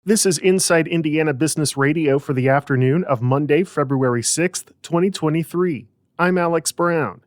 This is Inside Indiana Business Radio for the afternoon of Monday, February 6th, 2023. I'm Alex Brown.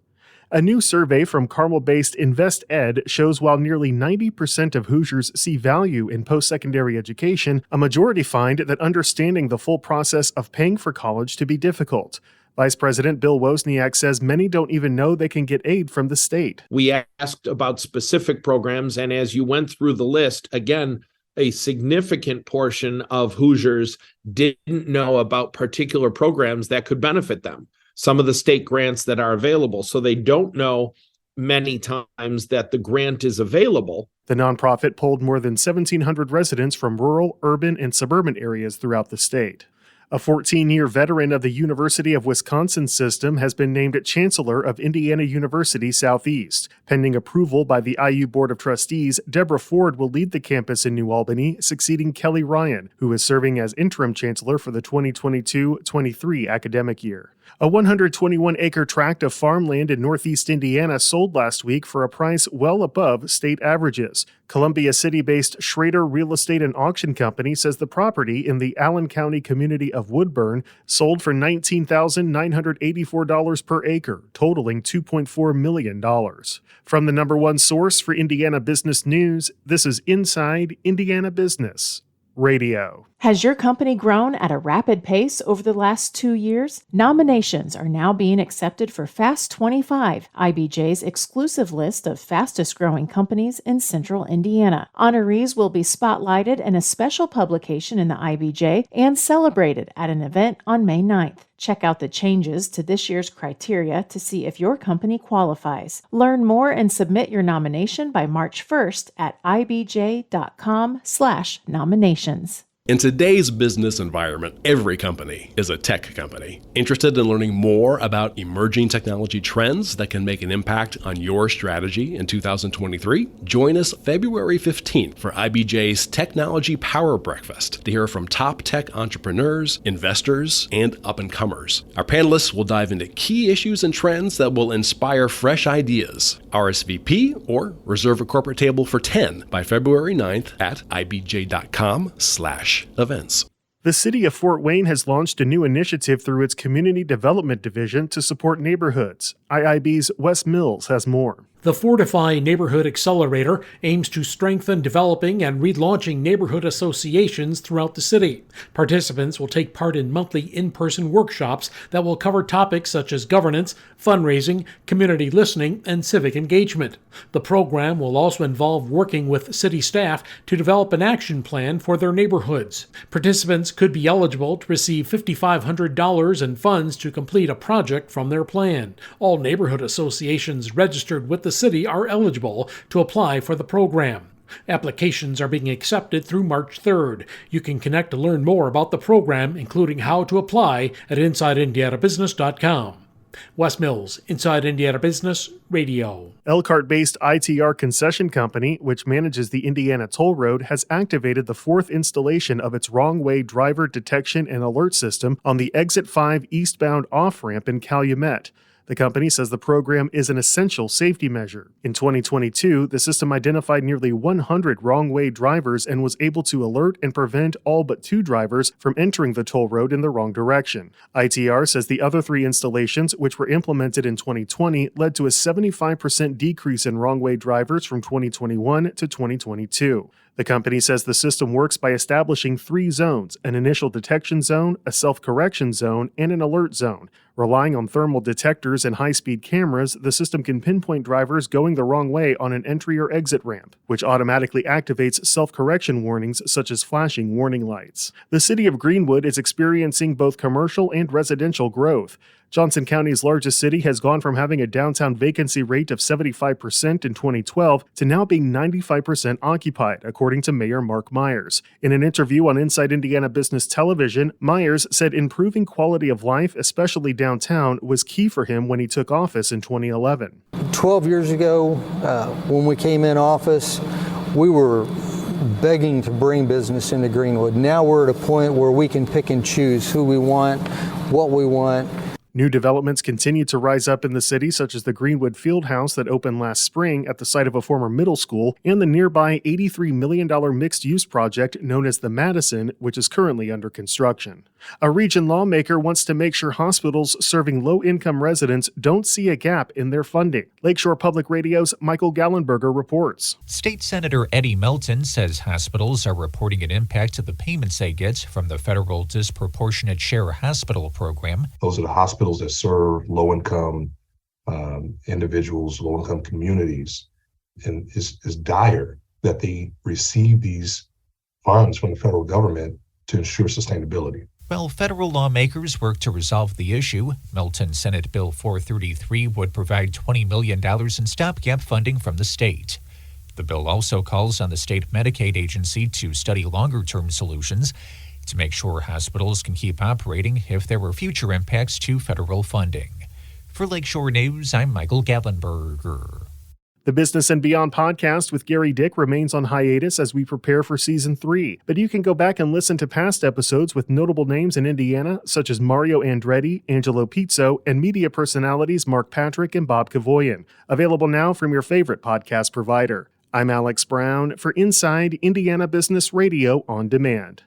A new survey from Carmel-based InvestEd shows while nearly 90% of Hoosiers see value in post-secondary education, a majority find that understanding the full process of paying for college to be difficult. Vice President Bill Wozniak says many don't even know they can get aid from the state. We asked about specific programs, and as you went through the list, again, a significant portion of Hoosiers didn't know about particular programs that could benefit them. Some of the state grants that are available. So they don't know many times that the grant is available. The nonprofit polled more than 1,700 residents from rural, urban, and suburban areas throughout the state. A 14-year veteran of the University of Wisconsin system has been named Chancellor of Indiana University Southeast. Pending approval by the IU Board of Trustees, Deborah Ford will lead the campus in New Albany, succeeding Kelly Ryan, who is serving as interim chancellor for the 2022-23 academic year. A 121-acre tract of farmland in northeast Indiana sold last week for a price well above state averages. Columbia City-based Schrader Real Estate and Auction Company says the property in the Allen County community of Woodburn sold for $19,984 per acre, totaling $2.4 million. From the number one source for Indiana business news, this is Inside Indiana Business Radio. Has your company grown at a rapid pace over the last 2 years? Nominations are now being accepted for Fast 25, IBJ's exclusive list of fastest growing companies in central Indiana. Honorees will be spotlighted in a special publication in the IBJ and celebrated at an event on May 9th. Check out the changes to this year's criteria to see if your company qualifies. Learn more and submit your nomination by March 1st at ibj.com/nominations. In today's business environment, every company is a tech company. Interested in learning more about emerging technology trends that can make an impact on your strategy in 2023? Join us February 15th for IBJ's Technology Power Breakfast to hear from top tech entrepreneurs, investors, and up-and-comers. Our panelists will dive into key issues and trends that will inspire fresh ideas. RSVP or reserve a corporate table for 10 by February 9th at ibj.com/events. The city of Fort Wayne has launched a new initiative through its Community Development Division to support neighborhoods. IIB's Wes Mills has more. The Fortify Neighborhood Accelerator aims to strengthen developing and relaunching neighborhood associations throughout the city. Participants will take part in monthly in-person workshops that will cover topics such as governance, fundraising, community listening, and civic engagement. The program will also involve working with city staff to develop an action plan for their neighborhoods. Participants could be eligible to receive $5,500 in funds to complete a project from their plan. All neighborhood associations registered with the city are eligible to apply for the program. Applications are being accepted through March 3rd. You can connect to learn more about the program, including how to apply, at InsideIndianaBusiness.com. Wes Mills, Inside Indiana Business Radio. Elkhart-based ITR Concession Company, which manages the Indiana Toll Road, has activated the fourth installation of its wrong-way driver detection and alert system on the Exit 5 eastbound off-ramp in Calumet. The company says the program is an essential safety measure. In 2022, the system identified nearly 100 wrong-way drivers and was able to alert and prevent all but 2 drivers from entering the toll road in the wrong direction. ITR says the other 3 installations, which were implemented in 2020, led to a 75% decrease in wrong-way drivers from 2021 to 2022. The company says the system works by establishing 3 zones: an initial detection zone, a self-correction zone, and an alert zone. Relying on thermal detectors and high-speed cameras, the system can pinpoint drivers going the wrong way on an entry or exit ramp, which automatically activates self-correction warnings such as flashing warning lights. The city of Greenwood is experiencing both commercial and residential growth. Johnson County's largest city has gone from having a downtown vacancy rate of 75% in 2012 to now being 95% occupied, according to Mayor Mark Myers. In an interview on Inside Indiana Business Television, Myers said improving quality of life, especially downtown, was key for him when he took office in 2011. 12 years ago, when we came in office, we were begging to bring business into Greenwood. Now we're at a point where we can pick and choose who we want, what we want. New developments continue to rise up in the city, such as the Greenwood Fieldhouse that opened last spring at the site of a former middle school, and the nearby $83 million mixed-use project known as the Madison, which is currently under construction. A region lawmaker wants to make sure hospitals serving low-income residents don't see a gap in their funding. Lakeshore Public Radio's Michael Gallenberger reports. State Senator Eddie Melton says hospitals are reporting an impact to the payments they get from the federal disproportionate share hospital program. Those are the hospitals that serve low-income individuals, low-income communities, and is dire that they receive these funds from the federal government to ensure sustainability. While federal lawmakers work to resolve the issue, Melton Senate Bill 433 would provide $20 million in stopgap funding from the state. The bill also calls on the state Medicaid agency to study longer-term solutions to make sure hospitals can keep operating if there were future impacts to federal funding. For Lakeshore News, I'm Michael Gallenberger. The Business and Beyond podcast with Gary Dick remains on hiatus as we prepare for Season 3, but you can go back and listen to past episodes with notable names in Indiana, such as Mario Andretti, Angelo Pizzo, and media personalities Mark Patrick and Bob Kavoyan. Available now from your favorite podcast provider. I'm Alex Brown for Inside Indiana Business Radio on Demand.